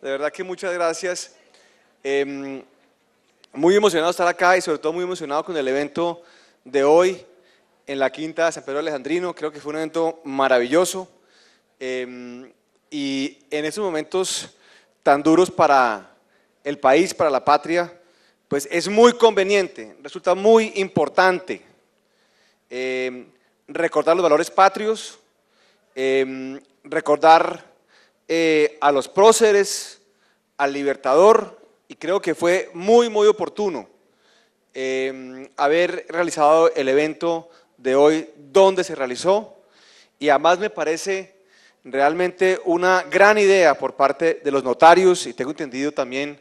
De verdad que muchas gracias. Muy emocionado de estar acá y sobre todo muy emocionado con el evento de hoy en la Quinta de San Pedro Alejandrino. Creo que fue un evento maravilloso y en estos momentos tan duros para el país, para la patria, pues es muy conveniente, resulta muy importante recordar los valores patrios, recordar a los próceres, al Libertador, y creo que fue muy oportuno haber realizado el evento de hoy donde se realizó, y además me parece realmente una gran idea por parte de los notarios, y tengo entendido también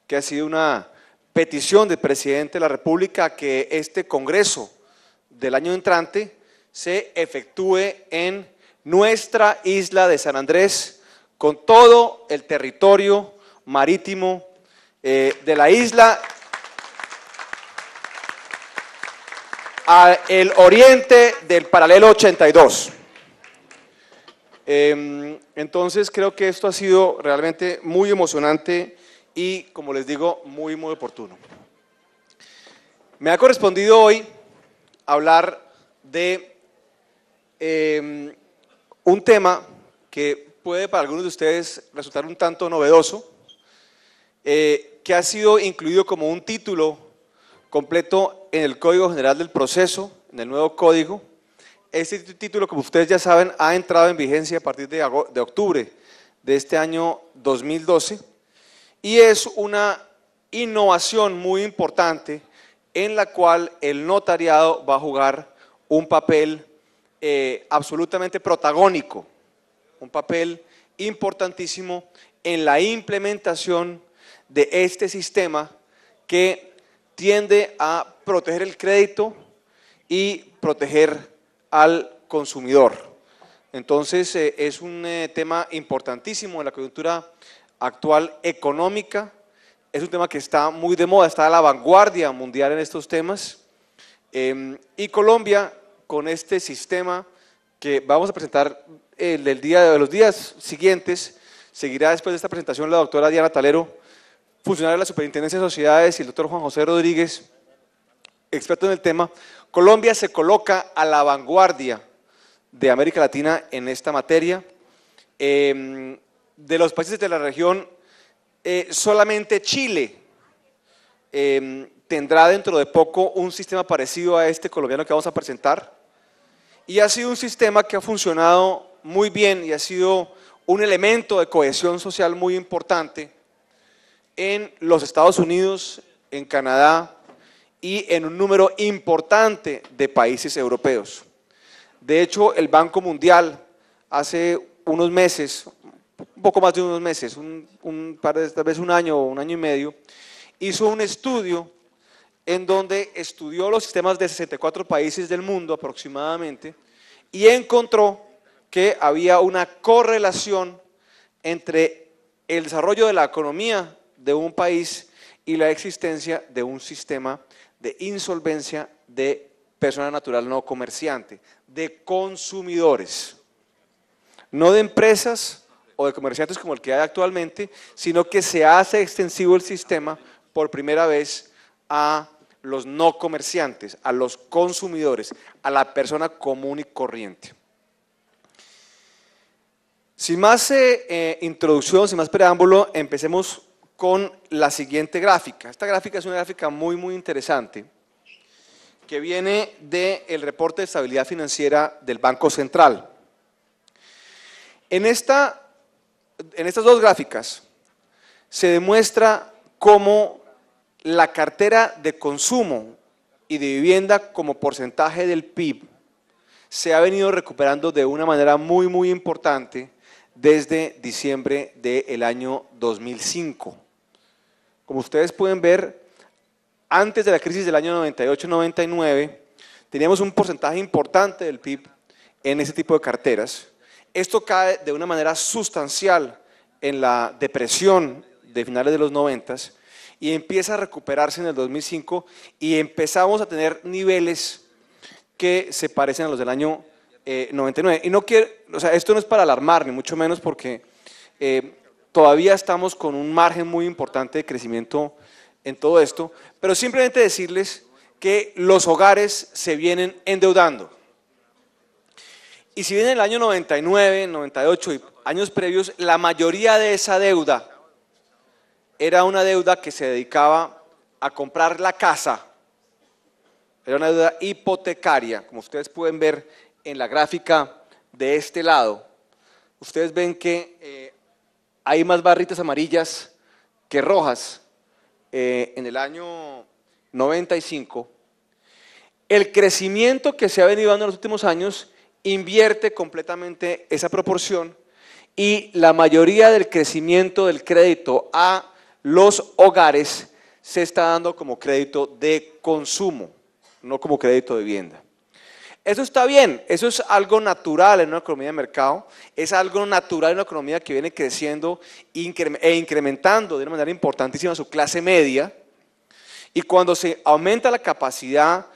que ha sido una petición del presidente de la República que este Congreso del año entrante se efectúe en nuestra isla de San Andrés, con todo el territorio marítimo de la isla, al oriente del paralelo 82. Entonces creo que esto ha sido realmente muy emocionante y, como les digo, muy oportuno. Me ha correspondido hoy hablar de un tema que puede para algunos de ustedes resultar un tanto novedoso, que ha sido incluido como un título completo en el Código General del Proceso, en el nuevo código. Este título, como ustedes ya saben, ha entrado en vigencia a partir de octubre de este año 2012 y es una innovación muy importante en la cual el notariado va a jugar un papel absolutamente protagónico, un papel importantísimo en la implementación de este sistema que tiende a proteger el crédito y proteger al consumidor. Entonces es un tema importantísimo en la coyuntura actual económica, es un tema que está muy de moda, está a la vanguardia mundial en estos temas, y Colombia, con este sistema que vamos a presentar los días siguientes, seguirá después de esta presentación la doctora Diana Talero, funcionaria de la Superintendencia de Sociedades, y el doctor Juan José Rodríguez, experto en el tema. Colombia se coloca a la vanguardia de América Latina en esta materia. De los países de la región, solamente Chile tendrá dentro de poco un sistema parecido a este colombiano que vamos a presentar, y ha sido un sistema que ha funcionado muy bien y ha sido un elemento de cohesión social muy importante en los Estados Unidos, en Canadá y en un número importante de países europeos. De hecho, el Banco Mundial hace unos meses, un poco más de unos meses, tal vez un año o un año y medio, hizo un estudio en donde estudió los sistemas de 64 países del mundo aproximadamente y encontró que había una correlación entre el desarrollo de la economía de un país y la existencia de un sistema de insolvencia de persona natural no comerciante, de consumidores, no de empresas o de comerciantes como el que hay actualmente, sino que se hace extensivo el sistema por primera vez a los no comerciantes, a los consumidores, a la persona común y corriente. Sin más introducción, sin más preámbulo, empecemos con la siguiente gráfica. Esta gráfica es una gráfica muy interesante que viene del reporte de estabilidad financiera del Banco Central. En estas dos gráficas se demuestra cómo la cartera de consumo y de vivienda como porcentaje del PIB se ha venido recuperando de una manera muy importante desde diciembre del año 2005. Como ustedes pueden ver, antes de la crisis del año 98-99, teníamos un porcentaje importante del PIB en ese tipo de carteras. Esto cae de una manera sustancial en la depresión de finales de los 90 y empieza a recuperarse en el 2005 y empezamos a tener niveles que se parecen a los del año 99. Y no quiero, esto no es para alarmar, ni mucho menos, porque todavía estamos con un margen muy importante de crecimiento en todo esto, pero simplemente decirles que los hogares se vienen endeudando. Y si bien en el año 99, 98 y años previos, la mayoría de esa deuda era una deuda que se dedicaba a comprar la casa, era una deuda hipotecaria, como ustedes pueden ver en la gráfica de este lado. Ustedes ven que hay más barritas amarillas que rojas en el año 95. El crecimiento que se ha venido dando en los últimos años invierte completamente esa proporción y la mayoría del crecimiento del crédito a los hogares se está dando como crédito de consumo, no como crédito de vivienda. Eso está bien, eso es algo natural en una economía de mercado, es algo natural en una economía que viene creciendo e incrementando de una manera importantísima su clase media, y cuando se aumenta la capacidad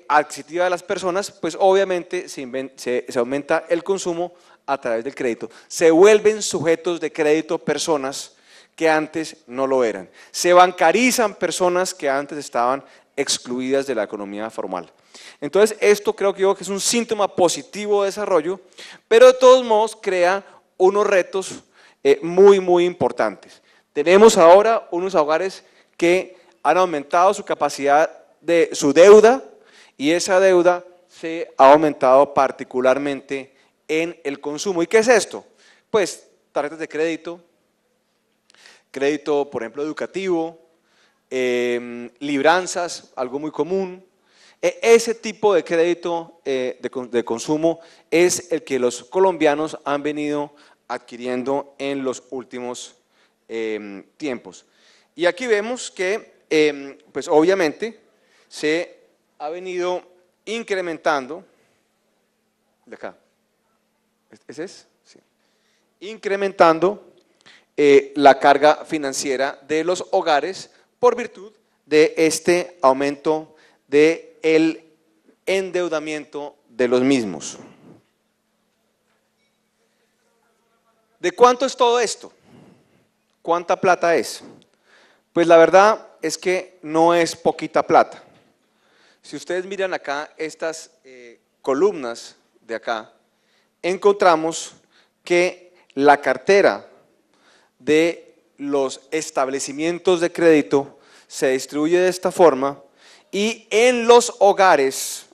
adquisitiva de las personas, pues obviamente se aumenta el consumo a través del crédito. Se vuelven sujetos de crédito personas que antes no lo eran. Se bancarizan personas que antes estaban excluidas de la economía formal. Entonces, esto creo que es un síntoma positivo de desarrollo, pero de todos modos crea unos retos muy importantes. Tenemos ahora unos hogares que han aumentado su capacidad de su deuda y esa deuda se ha aumentado particularmente en el consumo. ¿Y qué es esto? Pues tarjetas de crédito, crédito por ejemplo educativo, libranzas, algo muy común. Ese tipo de crédito de consumo es el que los colombianos han venido adquiriendo en los últimos tiempos. Y aquí vemos que, pues obviamente, se ha venido incrementando, de acá, ¿ese es? Sí. Incrementando la carga financiera de los hogares por virtud de este aumento del endeudamiento de los mismos. ¿De cuánto es todo esto? ¿Cuánta plata es? Pues la verdad es que no es poquita plata. Si ustedes miran acá estas columnas de acá, encontramos que la cartera de los establecimientos de crédito se distribuye de esta forma y en los hogares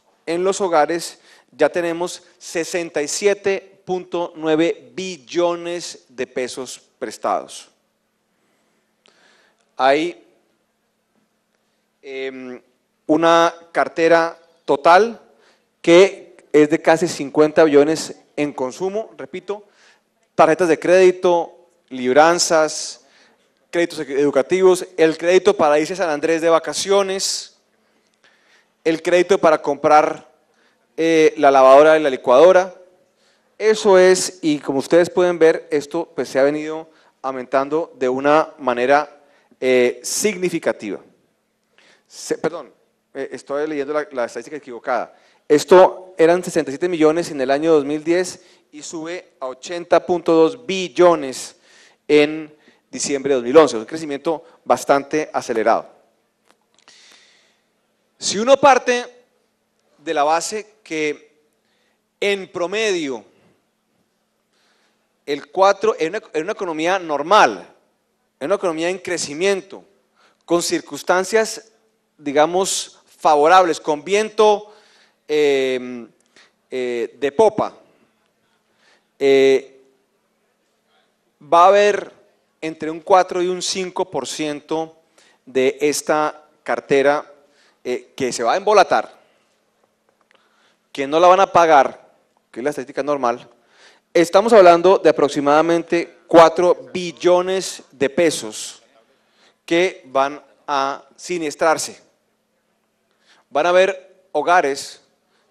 ya tenemos 67.9 billones de pesos prestados. Hay una cartera total que es de casi 50 billones en consumo, repito, tarjetas de crédito, libranzas, créditos educativos, el crédito para irse a San Andrés de vacaciones, el crédito para comprar la lavadora y la licuadora. Eso es, y como ustedes pueden ver, esto pues se ha venido aumentando de una manera significativa. Perdón, estoy leyendo la estadística equivocada. Esto eran 67 millones en el año 2010 y sube a 80.2 billones en diciembre de 2011. Es un crecimiento bastante acelerado. Si uno parte de la base que en promedio en una economía normal, en una economía en crecimiento, con circunstancias, digamos, favorables, con viento de popa, va a haber entre un 4 y un 5% de esta cartera que se va a embolatar, que no la van a pagar, que es la estadística normal. Estamos hablando de aproximadamente 4 billones de pesos que van a siniestrarse. Van a haber hogares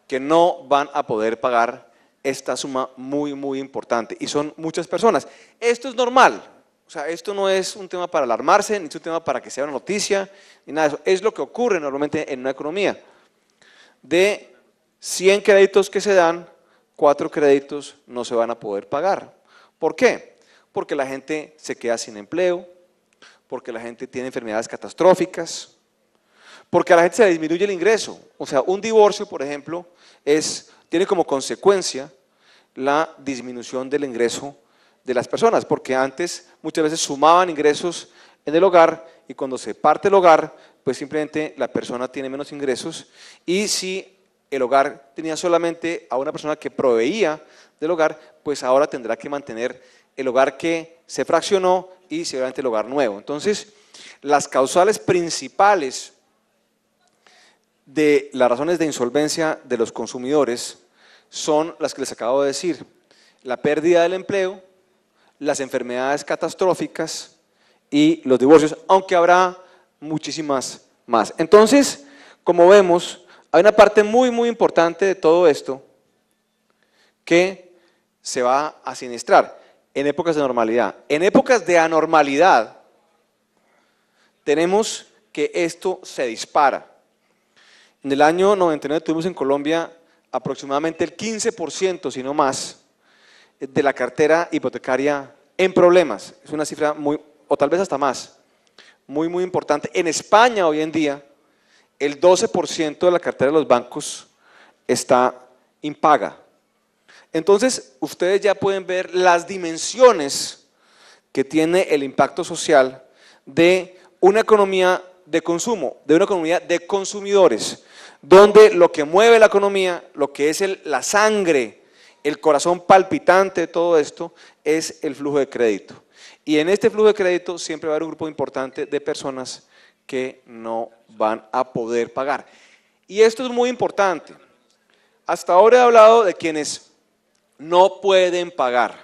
que no van a poder pagar esta suma muy importante y son muchas personas. Esto es normal, o sea, esto no es un tema para alarmarse, ni es un tema para que sea una noticia, ni nada de eso. Es lo que ocurre normalmente en una economía. De 100 créditos que se dan, 4 créditos no se van a poder pagar. ¿Por qué? porque la gente se queda sin empleo, porque la gente tiene enfermedades catastróficas, porque a la gente se le disminuye el ingreso. O sea, un divorcio, por ejemplo, tiene como consecuencia la disminución del ingreso de las personas, porque antes muchas veces sumaban ingresos en el hogar y cuando se parte el hogar, pues simplemente la persona tiene menos ingresos, y si el hogar tenía solamente a una persona que proveía del hogar, pues ahora tendrá que mantener el hogar que se fraccionó y seguramente el hogar nuevo. Entonces, las causales principales de las razones de insolvencia de los consumidores son las que les acabo de decir: la pérdida del empleo, las enfermedades catastróficas y los divorcios, aunque habrá muchísimas más. Entonces, como vemos, hay una parte muy importante de todo esto que se va a siniestrar en épocas de normalidad. En épocas de anormalidad tenemos que esto se dispara. En el año 99 tuvimos en Colombia aproximadamente el 15%, si no más, de la cartera hipotecaria en problemas. Es una cifra muy, o tal vez hasta más, muy importante. En España hoy en día el 12% de la cartera de los bancos está impaga. Entonces, ustedes ya pueden ver las dimensiones que tiene el impacto social de una economía de consumo, de una economía de consumidores, donde lo que mueve la economía, lo que es la sangre, el corazón palpitante de todo esto, es el flujo de crédito. Y en este flujo de crédito siempre va a haber un grupo importante de personas que no van a poder pagar. Y esto es muy importante. Hasta ahora he hablado de quienes no pueden pagar.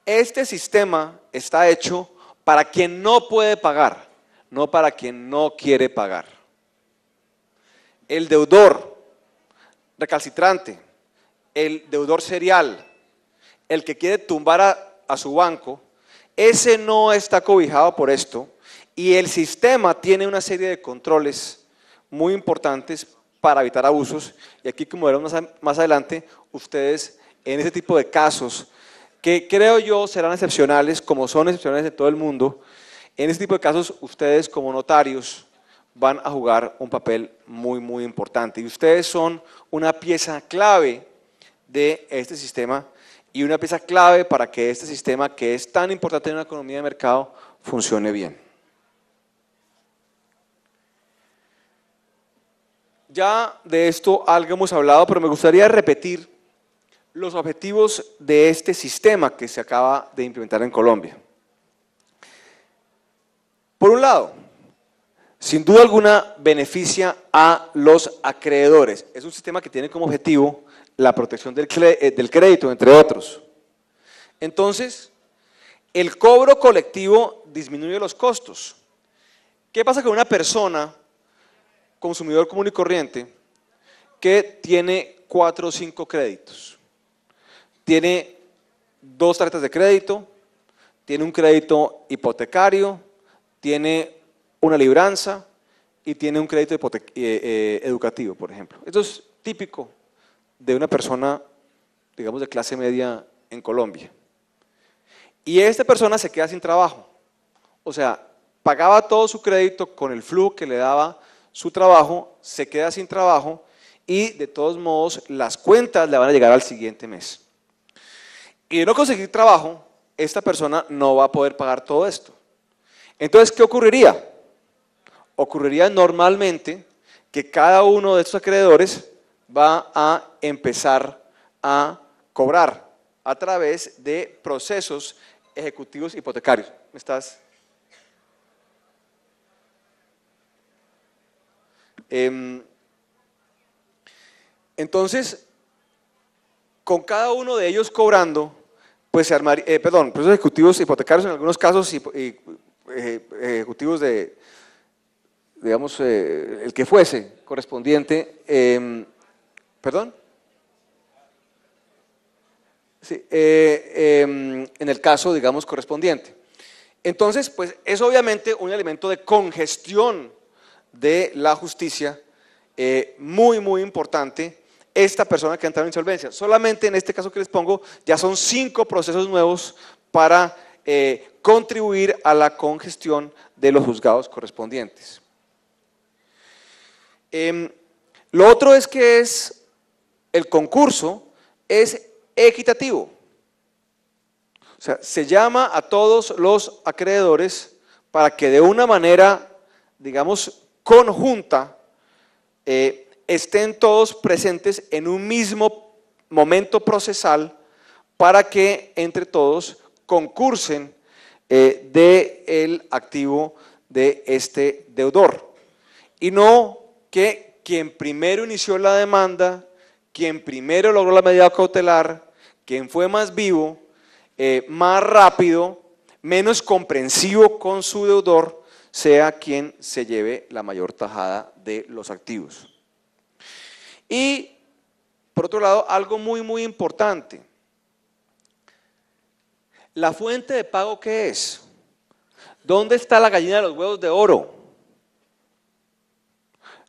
Este sistema está hecho para quien no puede pagar, no para quien no quiere pagar. El deudor recalcitrante, el deudor serial, el que quiere tumbar a su banco, ese no está cobijado por esto, y el sistema tiene una serie de controles muy importantes para evitar abusos. Y aquí, como veremos más adelante, ustedes en ese tipo de casos, que creo yo serán excepcionales, como son excepcionales en todo el mundo, en ese tipo de casos ustedes como notarios van a jugar un papel muy importante. Y ustedes son una pieza clave de este sistema, y una pieza clave para que este sistema, que es tan importante en una economía de mercado, funcione bien. Ya de esto algo hemos hablado, pero me gustaría repetir los objetivos de este sistema que se acaba de implementar en Colombia. Por un lado, sin duda alguna beneficia a los acreedores. Es un sistema que tiene como objetivo la protección del crédito, entre otros. Entonces, el cobro colectivo disminuye los costos. ¿Qué pasa con una persona, consumidor común y corriente, que tiene 4 o 5 créditos? Tiene 2 tarjetas de crédito, tiene un crédito hipotecario, tiene una libranza y tiene un crédito educativo, por ejemplo. Esto es típico de una persona, digamos, de clase media en Colombia. Y esta persona se queda sin trabajo. O sea, pagaba todo su crédito con el flujo que le daba su trabajo, se queda sin trabajo y de todos modos las cuentas le van a llegar al siguiente mes. Y de no conseguir trabajo, esta persona no va a poder pagar todo esto. Entonces, ¿qué ocurriría? Ocurriría normalmente que cada uno de estos acreedores va a empezar a cobrar a través de procesos ejecutivos hipotecarios. ¿Me estás? Entonces, con cada uno de ellos cobrando, pues se armaría, procesos ejecutivos hipotecarios en algunos casos y ejecutivos de, digamos, el que fuese correspondiente, sí, en el caso, digamos, correspondiente. Entonces, pues es obviamente un elemento de congestión de la justicia muy importante. Esta persona que ha entrado en insolvencia, solamente en este caso que les pongo, ya son 5 procesos nuevos para contribuir a la congestión de los juzgados correspondientes. Lo otro es que el concurso es equitativo. O sea, se llama a todos los acreedores para que de una manera, digamos, conjunta, estén todos presentes en un mismo momento procesal para que entre todos concursen del activo de este deudor. Y no que quien primero inició la demanda, quien primero logró la medida cautelar, quien fue más vivo, más rápido, menos comprensivo con su deudor, sea quien se lleve la mayor tajada de los activos. Y, por otro lado, algo muy importante. ¿La fuente de pago qué es? ¿Dónde está la gallina de los huevos de oro?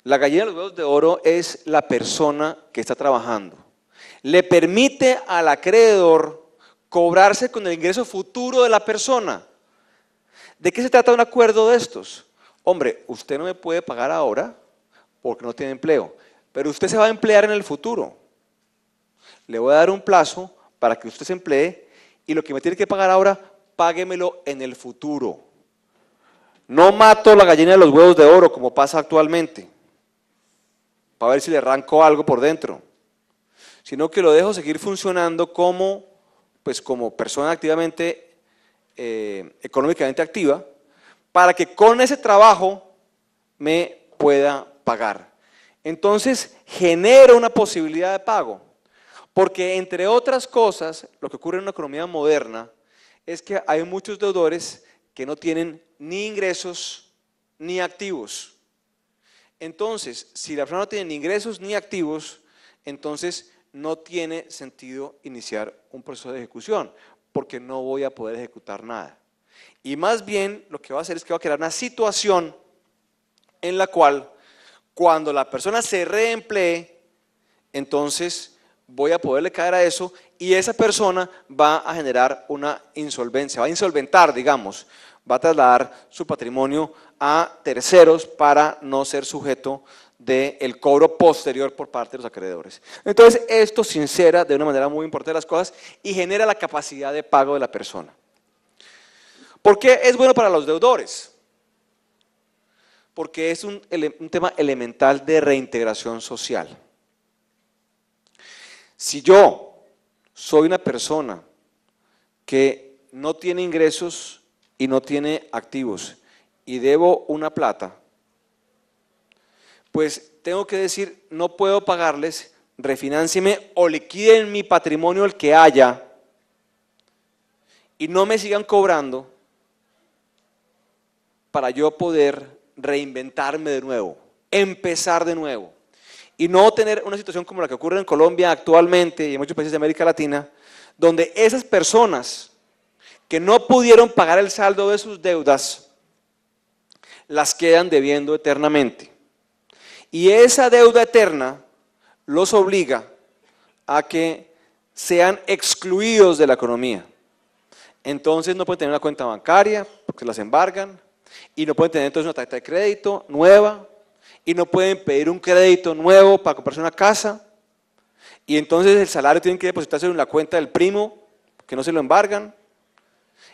La gallina de los huevos de oro es la persona que está trabajando. Le permite al acreedor cobrarse con el ingreso futuro de la persona. ¿De qué se trata un acuerdo de estos? Hombre, usted no me puede pagar ahora porque no tiene empleo, pero usted se va a emplear en el futuro. Le voy a dar un plazo para que usted se emplee y lo que me tiene que pagar ahora, páguemelo en el futuro. No mato la gallina de los huevos de oro como pasa actualmente, para ver si le arranco algo por dentro, sino que lo dejo seguir funcionando como persona activamente, económicamente activa, para que con ese trabajo me pueda pagar. Entonces genera una posibilidad de pago, porque entre otras cosas, lo que ocurre en una economía moderna es que hay muchos deudores que no tienen ni ingresos ni activos. Entonces, si la persona no tiene ni ingresos ni activos, entonces no tiene sentido iniciar un proceso de ejecución, porque no voy a poder ejecutar nada. Y más bien lo que va a hacer es que va a crear una situación en la cual cuando la persona se reemplee, entonces voy a poderle caer a eso y esa persona va a generar una insolvencia, va a insolventar, digamos, va a trasladar su patrimonio a terceros para no ser sujeto del cobro posterior por parte de los acreedores. Entonces esto sincera de una manera muy importante las cosas y genera la capacidad de pago de la persona. ¿Por qué es bueno para los deudores? Porque es un tema elemental de reintegración social. Si yo soy una persona que no tiene ingresos y no tiene activos y debo una plata, pues tengo que decir, no puedo pagarles, refinancien o liquiden mi patrimonio el que haya y no me sigan cobrando para yo poder reinventarme de nuevo, empezar de nuevo y no tener una situación como la que ocurre en Colombia actualmente y en muchos países de América Latina, donde esas personas que no pudieron pagar el saldo de sus deudas las quedan debiendo eternamente. Y esa deuda eterna los obliga a que sean excluidos de la economía. Entonces no pueden tener una cuenta bancaria porque las embargan y no pueden tener entonces una tarjeta de crédito nueva y no pueden pedir un crédito nuevo para comprarse una casa y entonces el salario tienen que depositarse en la cuenta del primo que no se lo embargan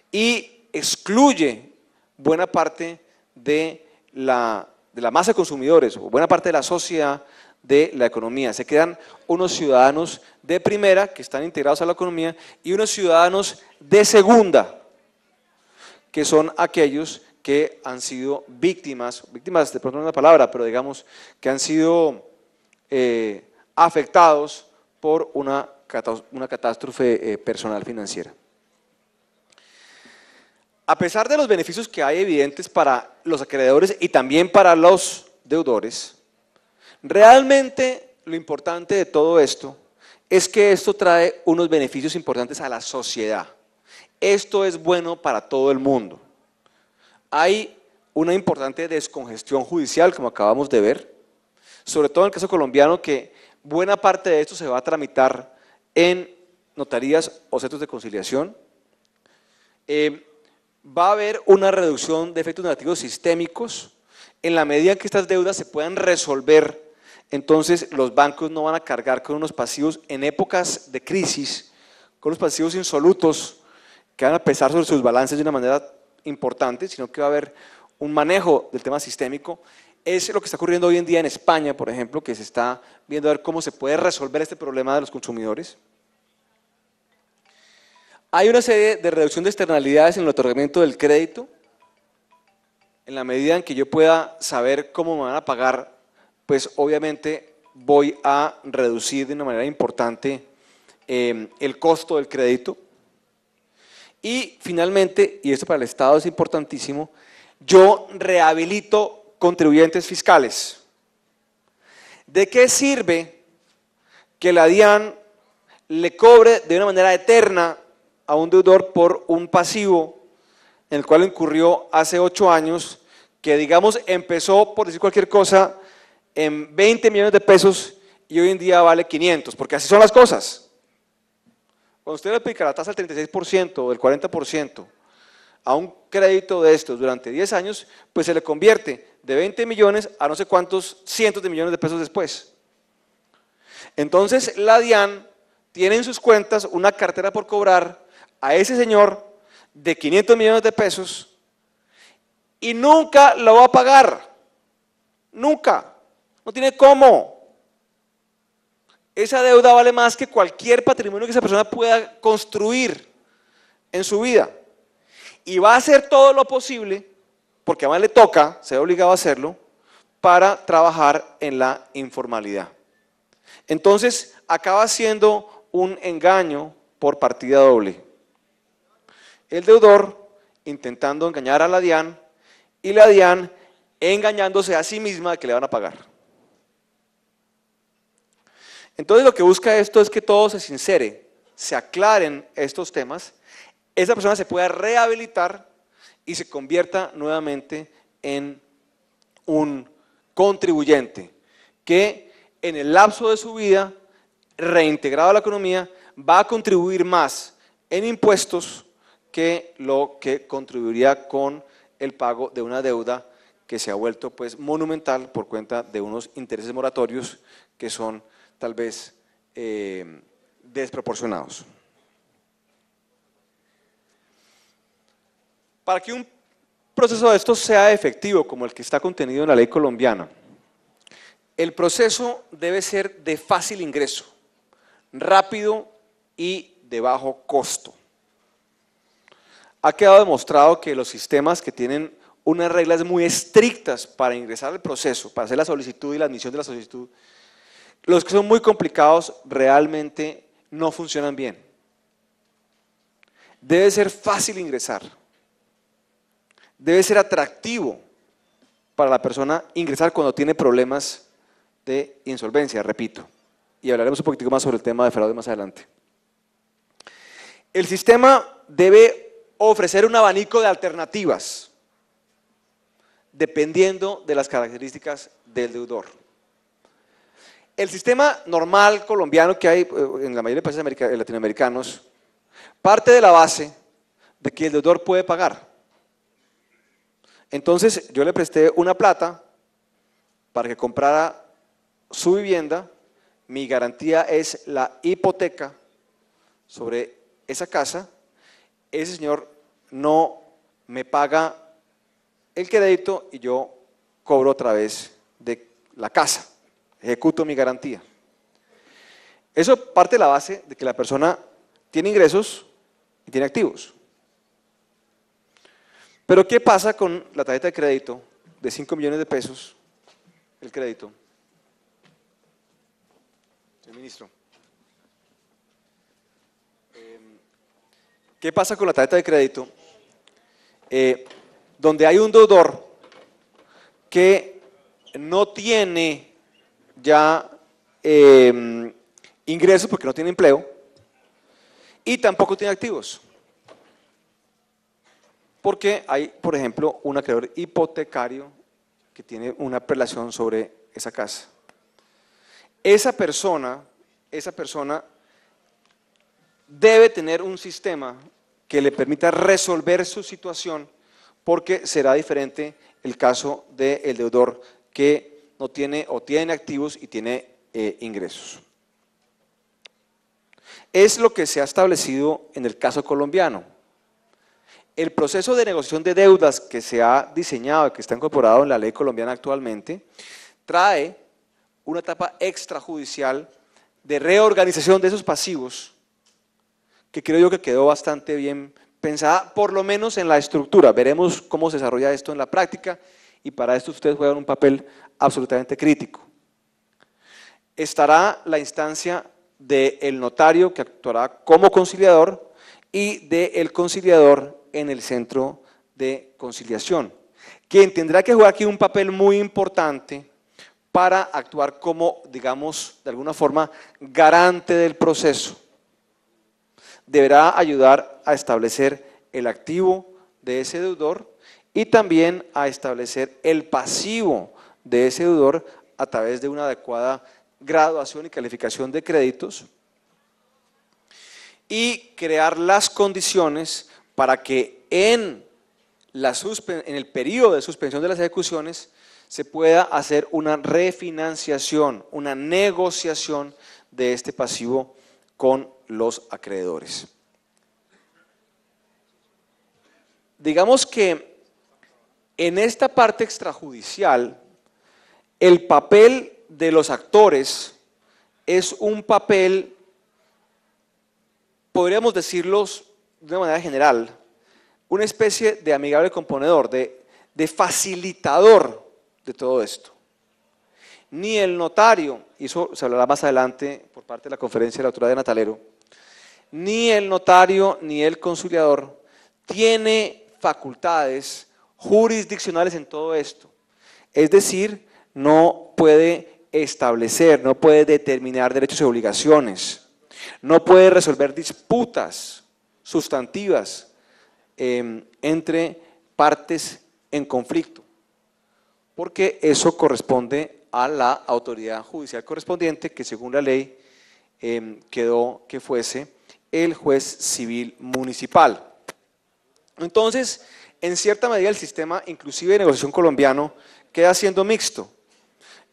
y excluye buena parte de la masa de consumidores o buena parte de la sociedad de la economía. Se quedan unos ciudadanos de primera que están integrados a la economía y unos ciudadanos de segunda que son aquellos que han sido víctimas de pronto no es una palabra, pero digamos que han sido afectados por una catástrofe personal financiera. A pesar de los beneficios que hay evidentes para los acreedores y también para los deudores, realmente lo importante de todo esto es que esto trae unos beneficios importantes a la sociedad. Esto es bueno para todo el mundo. Hay una importante descongestión judicial, como acabamos de ver, sobre todo en el caso colombiano, que buena parte de esto se va a tramitar en notarías o centros de conciliación. va a haber una reducción de efectos negativos sistémicos en la medida en que estas deudas se puedan resolver. Entonces los bancos no van a cargar con unos pasivos en épocas de crisis, con los pasivos insolutos que van a pesar sobre sus balances de una manera importante, sino que va a haber un manejo del tema sistémico. Es lo que está ocurriendo hoy en día en España, por ejemplo, que se está viendo a ver cómo se puede resolver este problema de los consumidores. Hay una serie de reducción de externalidades en el otorgamiento del crédito. En la medida en que yo pueda saber cómo me van a pagar, pues obviamente voy a reducir de una manera importante el costo del crédito. Y finalmente, y esto para el Estado es importantísimo, yo rehabilito contribuyentes fiscales. ¿De qué sirve que la DIAN le cobre de una manera eterna a un deudor por un pasivo en el cual incurrió hace 8 años, que digamos empezó, por decir cualquier cosa, en 20 millones de pesos y hoy en día vale 500, porque así son las cosas? Cuando usted le aplica la tasa del 36% o del 40% a un crédito de estos durante 10 años, pues se le convierte de 20 millones a no sé cuántos cientos de millones de pesos después. Entonces la DIAN tiene en sus cuentas una cartera por cobrar a ese señor de 500 millones de pesos y nunca lo va a pagar, nunca, no tiene cómo. Esa deuda vale más que cualquier patrimonio que esa persona pueda construir en su vida. Y va a hacer todo lo posible, porque además le toca, se ve obligado a hacerlo, para trabajar en la informalidad. Entonces, acaba siendo un engaño por partida doble. El deudor intentando engañar a la DIAN y la DIAN engañándose a sí misma de que le van a pagar. Entonces lo que busca esto es que todo se sincere, se aclaren estos temas, esa persona se pueda rehabilitar y se convierta nuevamente en un contribuyente que en el lapso de su vida, reintegrado a la economía, va a contribuir más en impuestos que lo que contribuiría con el pago de una deuda que se ha vuelto pues monumental por cuenta de unos intereses moratorios que son tal vez desproporcionados. Para que un proceso de estos sea efectivo como el que está contenido en la ley colombiana, el proceso debe ser de fácil ingreso, rápido y de bajo costo. Ha quedado demostrado que los sistemas que tienen unas reglas muy estrictas para ingresar al proceso, para hacer la solicitud y la admisión de la solicitud, los que son muy complicados realmente no funcionan bien. Debe ser fácil ingresar. Debe ser atractivo para la persona ingresar cuando tiene problemas de insolvencia, repito. Y hablaremos un poquitico más sobre el tema de fraude más adelante. El sistema debe ofrecer un abanico de alternativas dependiendo de las características del deudor. El sistema normal colombiano que hay en la mayoría de países latinoamericanos parte de la base de que el deudor puede pagar. Entonces yo le presté una plata para que comprara su vivienda, mi garantía es la hipoteca sobre esa casa, ese señor no me paga el crédito y yo cobro otra vez de la casa. Ejecuto mi garantía. Eso parte de la base de que la persona tiene ingresos y tiene activos. Pero ¿qué pasa con la tarjeta de crédito de 5 millones de pesos? El crédito. Señor ministro. ¿Qué pasa con la tarjeta de crédito? Donde hay un deudor que no tiene ya ingresos porque no tiene empleo y tampoco tiene activos. Porque hay, por ejemplo, un acreedor hipotecario que tiene una prelación sobre esa casa. Esa persona debe tener un sistema que le permita resolver su situación, porque será diferente el caso del deudor que no tiene o tiene activos y tiene ingresos. Es lo que se ha establecido en el caso colombiano. El proceso de negociación de deudas que se ha diseñado, que está incorporado en la ley colombiana actualmente, trae una etapa extrajudicial de reorganización de esos pasivos, que creo yo que quedó bastante bien pensada, por lo menos en la estructura. Veremos cómo se desarrolla esto en la práctica, y para esto ustedes juegan un papel absolutamente crítico. Estará la instancia del notario, que actuará como conciliador, y del conciliador en el centro de conciliación, quien tendrá que jugar aquí un papel muy importante para actuar como, digamos, de alguna forma, garante del proceso. Deberá ayudar a establecer el activo de ese deudor y también a establecer el pasivo de ese deudor a través de una adecuada graduación y calificación de créditos, y crear las condiciones para que en el periodo de suspensión de las ejecuciones se pueda hacer una refinanciación, una negociación de este pasivo con los acreedores. Digamos que en esta parte extrajudicial, el papel de los actores es un papel, podríamos decirlo de una manera general, una especie de amigable componedor, de facilitador de todo esto. Ni el notario, y eso se hablará más adelante por parte de la conferencia de la autora de Natalero, ni el notario ni el conciliador tiene facultades jurisdiccionales en todo esto. Es decir, no puede establecer, no puede determinar derechos y obligaciones, no puede resolver disputas sustantivas entre partes en conflicto, porque eso corresponde a la autoridad judicial correspondiente, que según la ley quedó que fuese el juez civil municipal. Entonces, en cierta medida el sistema, inclusive de negociación colombiano, queda siendo mixto,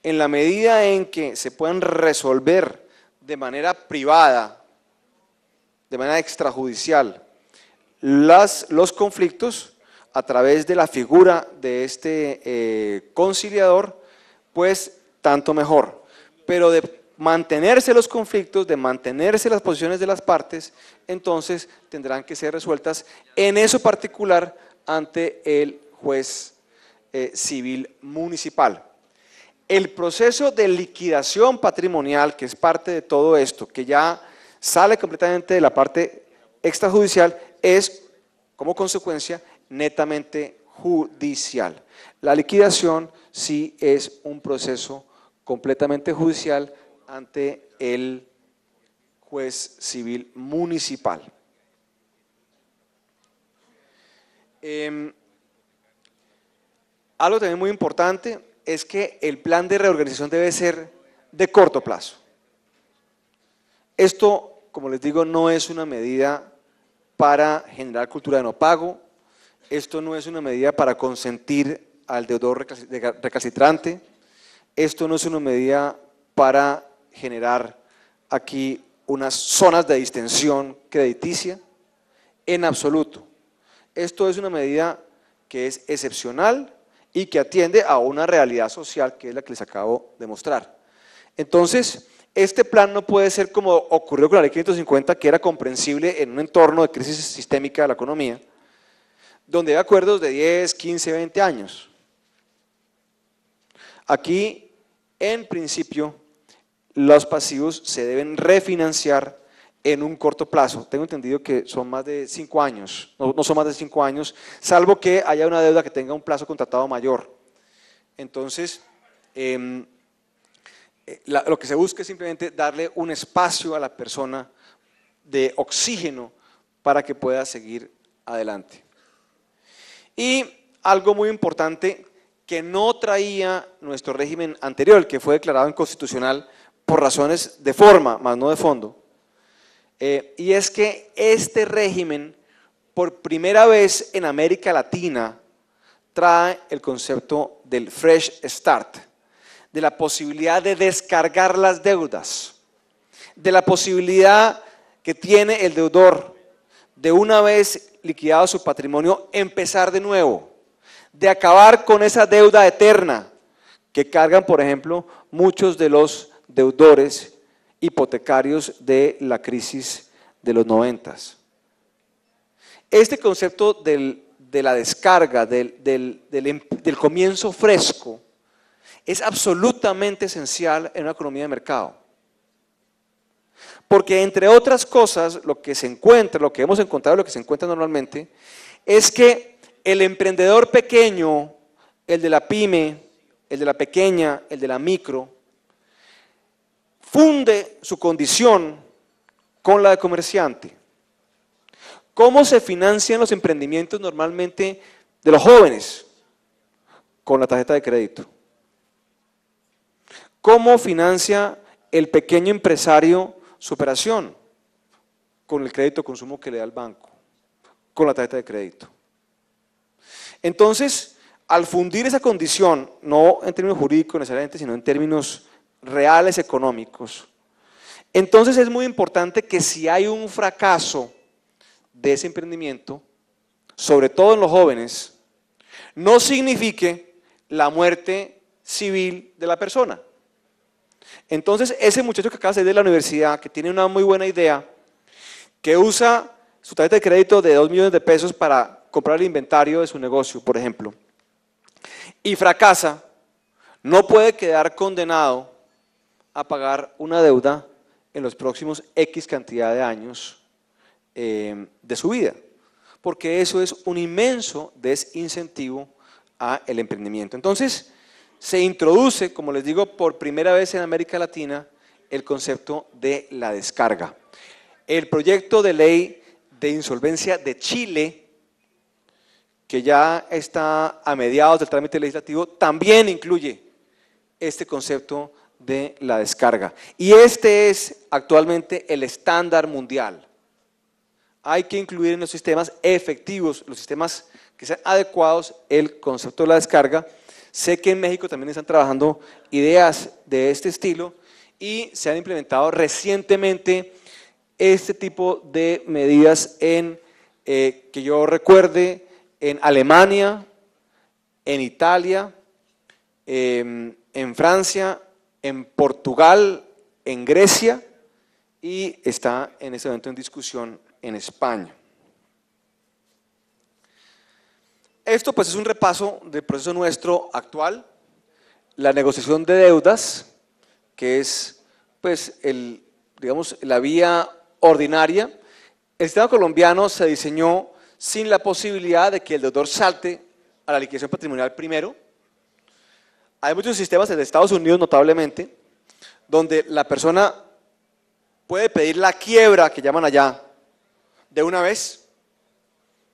en la medida en que se puedan resolver de manera privada, de manera extrajudicial, los conflictos a través de la figura de este conciliador, pues tanto mejor. Pero de mantenerse los conflictos, de mantenerse las posiciones de las partes, entonces tendrán que ser resueltas en eso particular ante el juez civil municipal. El proceso de liquidación patrimonial, que es parte de todo esto, que ya sale completamente de la parte extrajudicial, es como consecuencia netamente judicial. La liquidación sí es un proceso completamente judicial ante el juez civil municipal. Algo también muy importante es que el plan de reorganización debe ser de corto plazo. Esto, como les digo, no es una medida para generar cultura de no pago, esto no es una medida para consentir al deudor recalcitrante, esto no es una medida para generar aquí unas zonas de distensión crediticia, en absoluto. Esto es una medida que es excepcional y que atiende a una realidad social que es la que les acabo de mostrar. Entonces, este plan no puede ser como ocurrió con la ley 550, que era comprensible en un entorno de crisis sistémica de la economía, donde hay acuerdos de 10, 15, 20 años. Aquí, en principio, los pasivos se deben refinanciar en un corto plazo. Tengo entendido que son más de 5 años, no son más de 5 años, salvo que haya una deuda que tenga un plazo contratado mayor. Entonces, lo que se busca es simplemente darle un espacio a la persona de oxígeno para que pueda seguir adelante. Y algo muy importante que no traía nuestro régimen anterior, que fue declarado inconstitucional por razones de forma, más no de fondo, y es que este régimen por primera vez en América Latina trae el concepto del Fresh Start, de la posibilidad de descargar las deudas, de la posibilidad que tiene el deudor de una vez liquidado su patrimonio empezar de nuevo, de acabar con esa deuda eterna que cargan, por ejemplo, muchos de los deudores hipotecarios de la crisis de los 90. Este concepto de la descarga, del comienzo fresco, es absolutamente esencial en una economía de mercado. Porque entre otras cosas, lo que se encuentra, lo que hemos encontrado, lo que se encuentra normalmente, es que el emprendedor pequeño, el de la pyme, el de la pequeña, el de la micro, funde su condición con la de comerciante. ¿Cómo se financian los emprendimientos normalmente de los jóvenes? Con la tarjeta de crédito. ¿Cómo financia el pequeño empresario su operación? Con el crédito de consumo que le da el banco, con la tarjeta de crédito. Entonces, al fundir esa condición, no en términos jurídicos necesariamente, sino en términos reales económicos, entonces es muy importante que si hay un fracaso de ese emprendimiento, sobre todo en los jóvenes, no signifique la muerte civil de la persona. Entonces, ese muchacho que acaba de salir de la universidad, que tiene una muy buena idea, que usa su tarjeta de crédito de 2 millones de pesos para comprar el inventario de su negocio, por ejemplo, y fracasa, no puede quedar condenado a pagar una deuda en los próximos X cantidad de años de su vida, porque eso es un inmenso desincentivo al emprendimiento. Entonces, se introduce, como les digo, por primera vez en América Latina, el concepto de la descarga. El proyecto de ley de insolvencia de Chile, que ya está a mediados del trámite legislativo, también incluye este concepto de la descarga. Y este es actualmente el estándar mundial. Hay que incluir en los sistemas efectivos, los sistemas que sean adecuados, el concepto de la descarga. Sé que en México también están trabajando ideas de este estilo y se han implementado recientemente este tipo de medidas que yo recuerde, en Alemania, en Italia, en Francia, en Portugal, en Grecia y está en este momento en discusión en España. Esto pues es un repaso del proceso nuestro actual, la negociación de deudas, que es pues digamos, la vía ordinaria. El sistema colombiano se diseñó sin la posibilidad de que el deudor salte a la liquidación patrimonial primero. Hay muchos sistemas en Estados Unidos notablemente, donde la persona puede pedir la quiebra, que llaman allá, de una vez.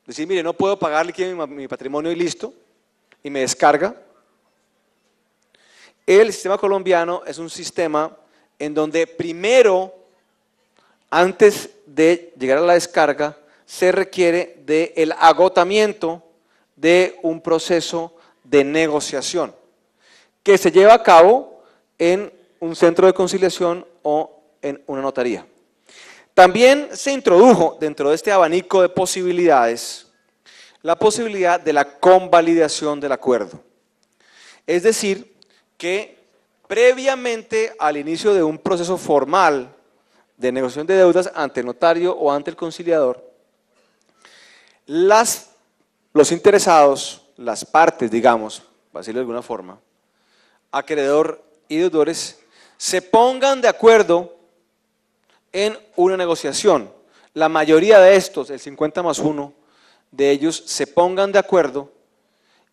Decir, mire, no puedo pagar mi patrimonio y listo, y me descarga. El sistema colombiano es un sistema en donde primero, antes de llegar a la descarga, se requiere del agotamiento de un proceso de negociación que se lleva a cabo en un centro de conciliación o en una notaría. También se introdujo dentro de este abanico de posibilidades la posibilidad de la convalidación del acuerdo. Es decir, que previamente al inicio de un proceso formal de negociación de deudas ante el notario o ante el conciliador, los interesados, las partes, digamos, para decirlo de alguna forma, acreedor y deudores, se pongan de acuerdo en una negociación. La mayoría de estos, el 50+1 de ellos, se pongan de acuerdo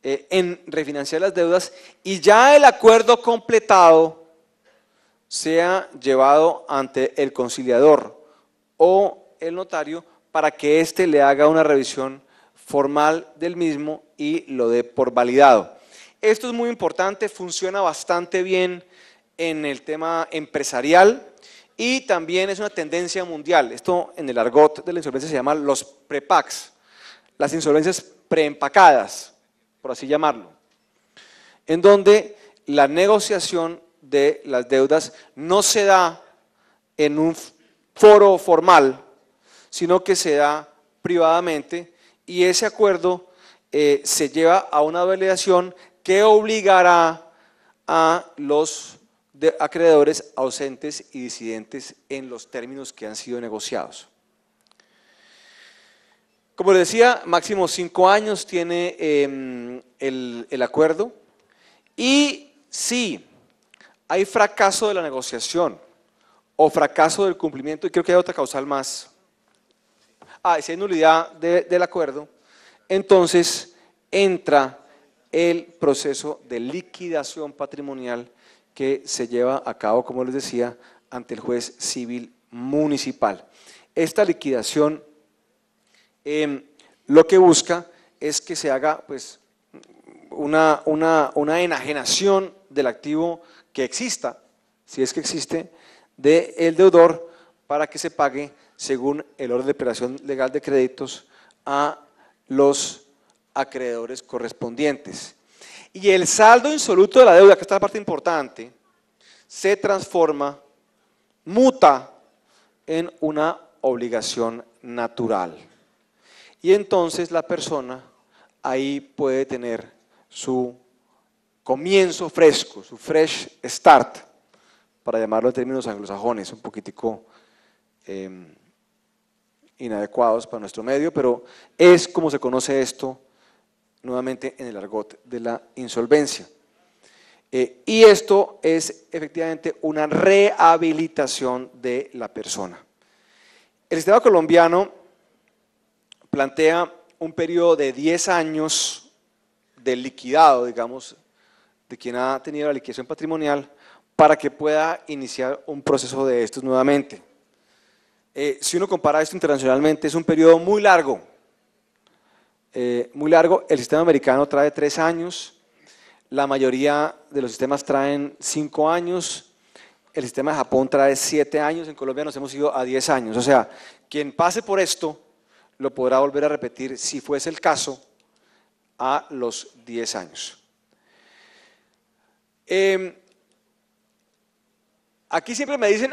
en refinanciar las deudas y ya el acuerdo completado sea llevado ante el conciliador o el notario para que éste le haga una revisión formal del mismo y lo dé por validado. Esto es muy importante, funciona bastante bien en el tema empresarial y también es una tendencia mundial. Esto en el argot de la insolvencia se llama los prepacks. las insolvencias preempacadas, por así llamarlo, en donde la negociación de las deudas no se da en un foro formal, sino que se da privadamente, y ese acuerdo se lleva a una validación que obligará a los acreedores ausentes y disidentes en los términos que han sido negociados. Como les decía, máximo 5 años tiene el acuerdo, y si hay fracaso de la negociación o fracaso del cumplimiento, y creo que hay otra causal más, si hay nulidad del acuerdo, entonces entra el proceso de liquidación patrimonial que se lleva a cabo, como les decía, ante el juez civil municipal. Esta liquidación lo que busca es que se haga pues, una enajenación del activo que exista, si es que existe, del deudor, para que se pague según el orden de operación legal de créditos a los acreedores correspondientes. Y el saldo insoluto de la deuda, que esta es la parte importante, se transforma, muta en una obligación natural. Y entonces la persona ahí puede tener su comienzo fresco, su fresh start, para llamarlo en términos anglosajones, un poquitico inadecuados para nuestro medio, pero es como se conoce esto nuevamente en el argot de la insolvencia. Y esto es efectivamente una rehabilitación de la persona. El sistema colombiano plantea un periodo de 10 años del liquidado, digamos, de quien ha tenido la liquidación patrimonial, para que pueda iniciar un proceso de estos nuevamente. Si uno compara esto internacionalmente, es un periodo muy largo. El sistema americano trae 3 años, la mayoría de los sistemas traen 5 años, el sistema de Japón trae 7 años, en Colombia nos hemos ido a 10 años. O sea, quien pase por esto lo podrá volver a repetir, si fuese el caso, a los 10 años. Aquí siempre me dicen,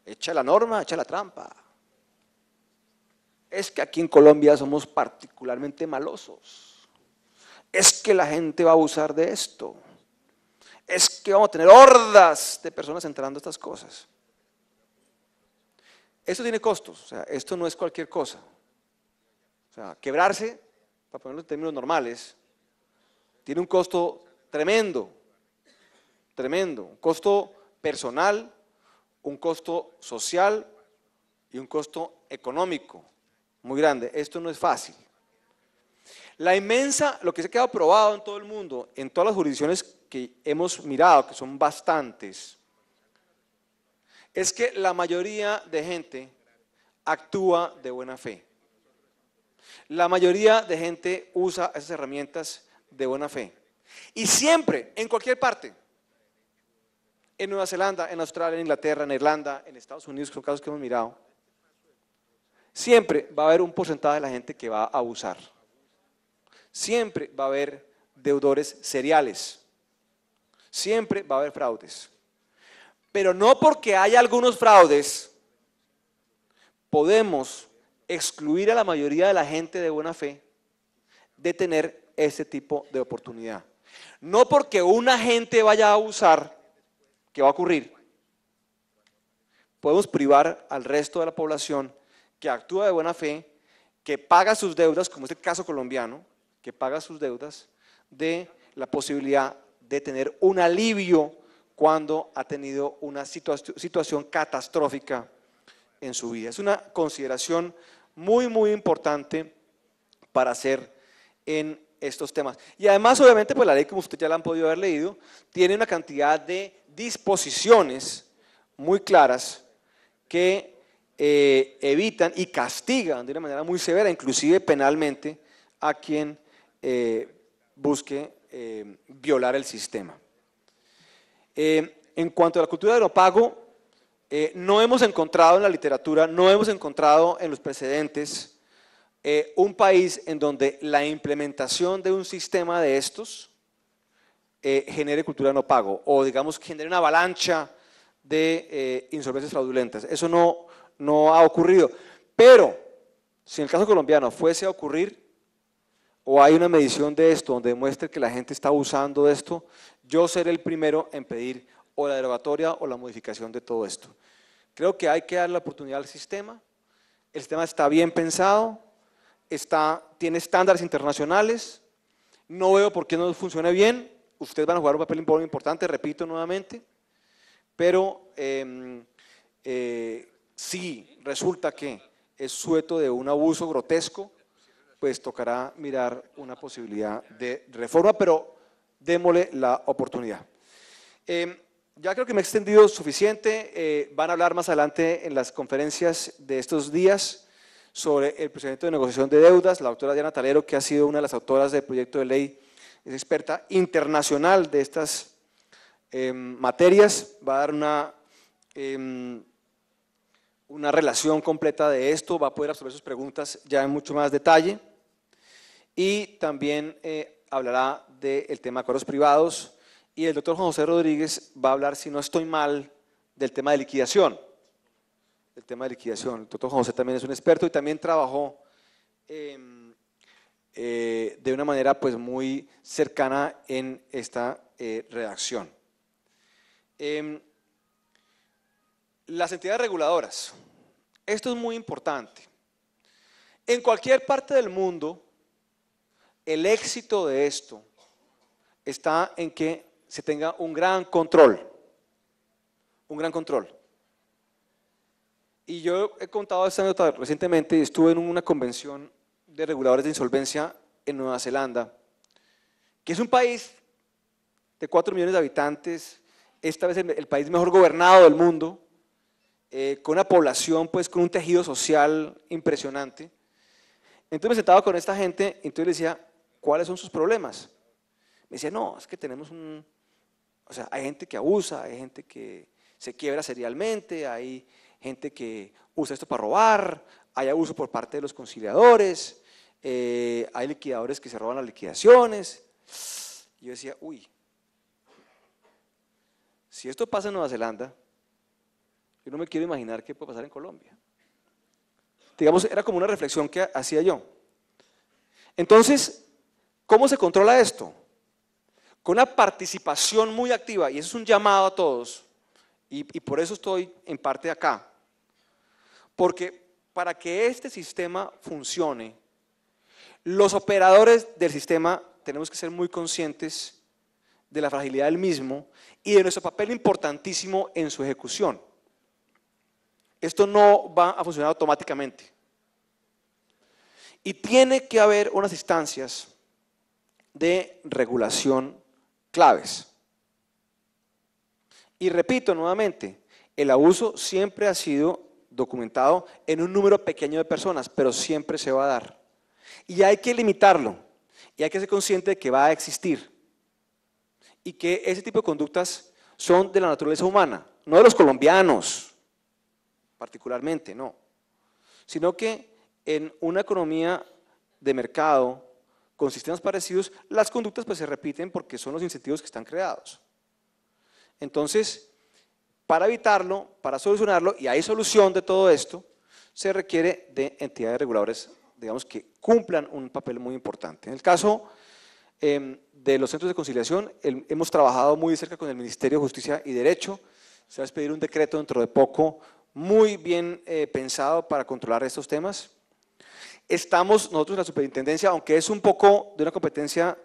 echa la norma, echa la trampa. Es que aquí en Colombia somos particularmente malosos. Es que la gente va a abusar de esto. Es que vamos a tener hordas de personas entrando a estas cosas. Esto tiene costos, o sea, esto no es cualquier cosa. O sea, quebrarse, para ponerlo en términos normales, tiene un costo tremendo, tremendo, un costo personal, un costo social y un costo económico muy grande. Esto no es fácil. Lo que se ha quedado probado en todo el mundo, en todas las jurisdicciones que hemos mirado, que son bastantes, es que la mayoría de gente actúa de buena fe. La mayoría de gente usa esas herramientas de buena fe. Y siempre, en cualquier parte, en Nueva Zelanda, en Australia, en Inglaterra, en Irlanda, en Estados Unidos, que son casos que hemos mirado, siempre va a haber un porcentaje de la gente que va a abusar. Siempre va a haber deudores seriales. Siempre va a haber fraudes. Pero no porque haya algunos fraudes, podemos excluir a la mayoría de la gente de buena fe de tener este tipo de oportunidad. No porque una gente vaya a abusar, que va a ocurrir, podemos privar al resto de la población que actúa de buena fe, que paga sus deudas, como es el caso colombiano, que paga sus deudas, de la posibilidad de tener un alivio cuando ha tenido una situación catastrófica en su vida. Es una consideración muy, muy importante para hacer en estos temas. Y además, obviamente, pues la ley, como ustedes ya la han podido haber leído, tiene una cantidad de disposiciones muy claras que evitan y castigan de una manera muy severa, inclusive penalmente, a quien busque violar el sistema. En cuanto a la cultura de no pago, No hemos encontrado en la literatura, no hemos encontrado en los precedentes un país en donde la implementación de un sistema de estos genere cultura de no pago o digamos genere una avalancha de insolvencias fraudulentas. Eso no ha ocurrido. Pero si en el caso colombiano fuese a ocurrir o hay una medición de esto donde demuestre que la gente está abusando de esto, yo seré el primero en pedir o la derogatoria o la modificación de todo esto. Creo que hay que dar la oportunidad al sistema. El sistema está bien pensado, tiene estándares internacionales, no veo por qué no funcione bien. Ustedes van a jugar un papel muy importante, repito nuevamente, pero si resulta que es sujeto de un abuso grotesco, pues tocará mirar una posibilidad de reforma, pero démosle la oportunidad. Ya creo que me he extendido suficiente, van a hablar más adelante en las conferencias de estos días sobre el procedimiento de negociación de deudas. La doctora Diana Talero, que ha sido una de las autoras del proyecto de ley, es experta internacional de estas materias, va a dar una relación completa de esto, va a poder resolver sus preguntas ya en mucho más detalle y también hablará del tema de acuerdos privados y el doctor Juan José Rodríguez va a hablar, si no estoy mal, del tema de liquidación. El tema de liquidación. El doctor Juan José también es un experto y también trabajó de una manera pues muy cercana en esta redacción. Las entidades reguladoras. Esto es muy importante. En cualquier parte del mundo, el éxito de esto está en que se tenga un gran control. Un gran control. Y yo he contado esta anécdota recientemente, estuve en una convención de reguladores de insolvencia en Nueva Zelanda, que es un país de 4 millones de habitantes, esta vez el país mejor gobernado del mundo, con una población, pues con un tejido social impresionante. Entonces me sentaba con esta gente, y entonces le decía, ¿cuáles son sus problemas? Me decía, no, es que tenemos o sea, hay gente que abusa, hay gente que se quiebra serialmente, hay gente que usa esto para robar, hay abuso por parte de los conciliadores, hay liquidadores que se roban las liquidaciones. Y yo decía, uy, si esto pasa en Nueva Zelanda, yo no me quiero imaginar qué puede pasar en Colombia. Digamos, era como una reflexión que hacía yo. Entonces, ¿cómo se controla esto? Con una participación muy activa, y eso es un llamado a todos, y por eso estoy en parte acá. Porque para que este sistema funcione, los operadores del sistema tenemos que ser muy conscientes de la fragilidad del mismo y de nuestro papel importantísimo en su ejecución. Esto no va a funcionar automáticamente. Y tiene que haber unas instancias de regulación claves. Y repito nuevamente, el abuso siempre ha sido documentado en un número pequeño de personas, pero siempre se va a dar. Y hay que limitarlo, y hay que ser consciente de que va a existir. Y que ese tipo de conductas son de la naturaleza humana, no de los colombianos, particularmente, no. Sino que en una economía de mercado, con sistemas parecidos, las conductas pues se repiten porque son los incentivos que están creados. Entonces, para evitarlo, para solucionarlo, y hay solución de todo esto, se requiere de entidades reguladoras, digamos, que cumplan un papel muy importante. En el caso de los centros de conciliación, hemos trabajado muy de cerca con el Ministerio de Justicia y Derecho, se va a expedir un decreto dentro de poco, muy bien pensado para controlar estos temas. Estamos nosotros en la superintendencia, aunque es un poco de una competencia,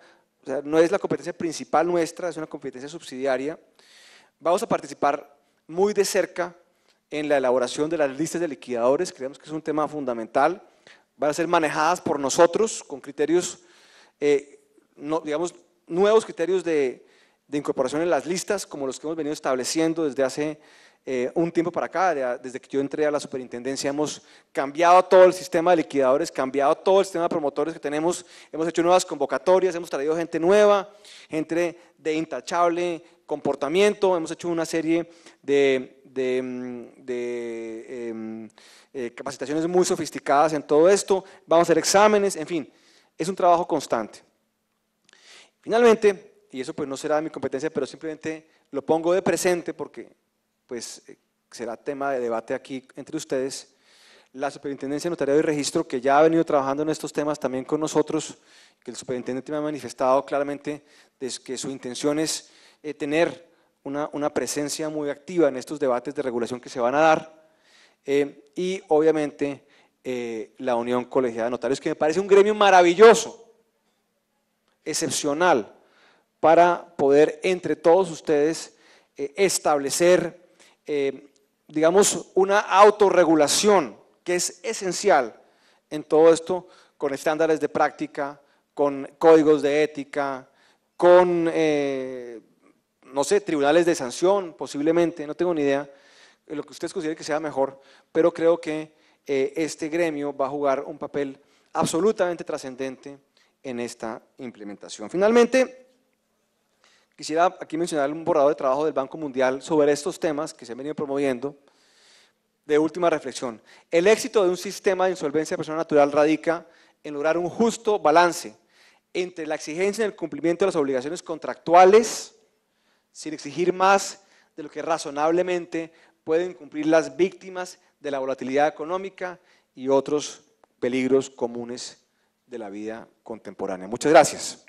o sea, no es la competencia principal nuestra, es una competencia subsidiaria, vamos a participar muy de cerca en la elaboración de las listas de liquidadores, creemos que es un tema fundamental, van a ser manejadas por nosotros con criterios, digamos, nuevos criterios de incorporación en las listas, como los que hemos venido estableciendo desde hace un tiempo para acá, desde que yo entré a la superintendencia, hemos cambiado todo el sistema de liquidadores, cambiado todo el sistema de promotores que tenemos, hemos hecho nuevas convocatorias, hemos traído gente nueva, gente de intachable comportamiento, hemos hecho una serie de capacitaciones muy sofisticadas en todo esto, vamos a hacer exámenes, en fin, es un trabajo constante. Finalmente, y eso pues no será de mi competencia, pero simplemente lo pongo de presente porque pues será tema de debate aquí entre ustedes, la Superintendencia de Notariado y Registro, que ya ha venido trabajando en estos temas también con nosotros, que el superintendente me ha manifestado claramente que su intención es tener una presencia muy activa en estos debates de regulación que se van a dar, y obviamente la Unión Colegiada de Notarios, que me parece un gremio maravilloso, excepcional, para poder entre todos ustedes establecer, digamos, una autorregulación que es esencial en todo esto, con estándares de práctica, con códigos de ética, con, no sé, tribunales de sanción, posiblemente, no tengo ni idea, lo que ustedes consideren que sea mejor, pero creo que este gremio va a jugar un papel absolutamente trascendente en esta implementación. Finalmente, quisiera aquí mencionar un borrador de trabajo del Banco Mundial sobre estos temas que se han venido promoviendo. De última reflexión, el éxito de un sistema de insolvencia de persona natural radica en lograr un justo balance entre la exigencia en el cumplimiento de las obligaciones contractuales, sin exigir más de lo que razonablemente pueden cumplir las víctimas de la volatilidad económica y otros peligros comunes de la vida contemporánea. Muchas gracias.